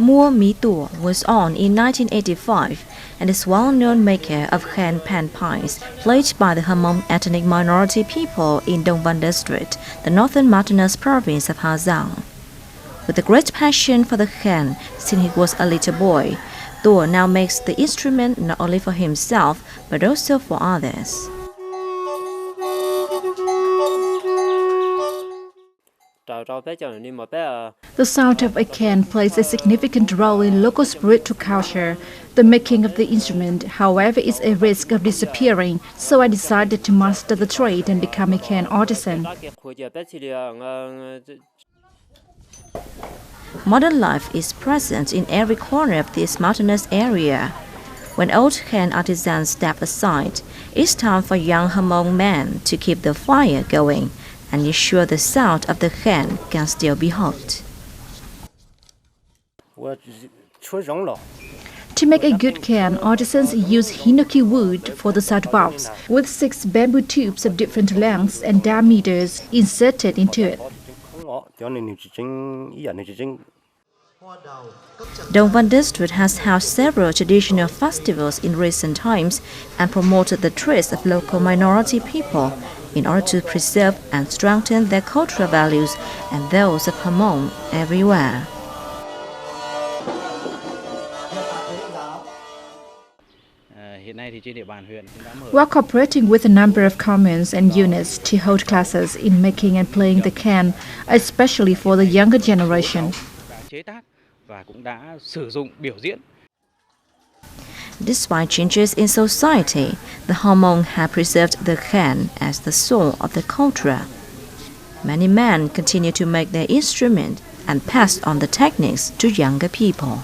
Mua Mi Tuo was born in 1985 and is well-known maker of Khen panpipes played by the Hmong ethnic minority people in Dong Van District, the northern mountainous province of Hà Giang. With a great passion for the Khen since he was a little boy, Tuo now makes the instrument not only for himself but also for others. The sound of a Khen plays a significant role in local spiritual culture. The making of the instrument, however, is a risk of disappearing, so I decided to master the trade and become a Khen artisan. Modern life is present in every corner of this mountainous area. When old Khen artisans step aside, it's time for young Hmong men to keep the fire going and ensure the sound of the Khen can still be heard. To make a good Khen, artisans use hinoki wood for the sound box, with 6 bamboo tubes of different lengths and diameters inserted into it. Dong Van District has held several traditional festivals in recent times and promoted the trades of local minority people in order to preserve and strengthen their cultural values and those of Hmong everywhere. We are cooperating with a number of communes and units to hold classes in making and playing the Khen, especially for the younger generation. Despite changes in society, the Hmong have preserved the Khen as the soul of the culture. Many men continue to make their instrument and pass on the techniques to younger people.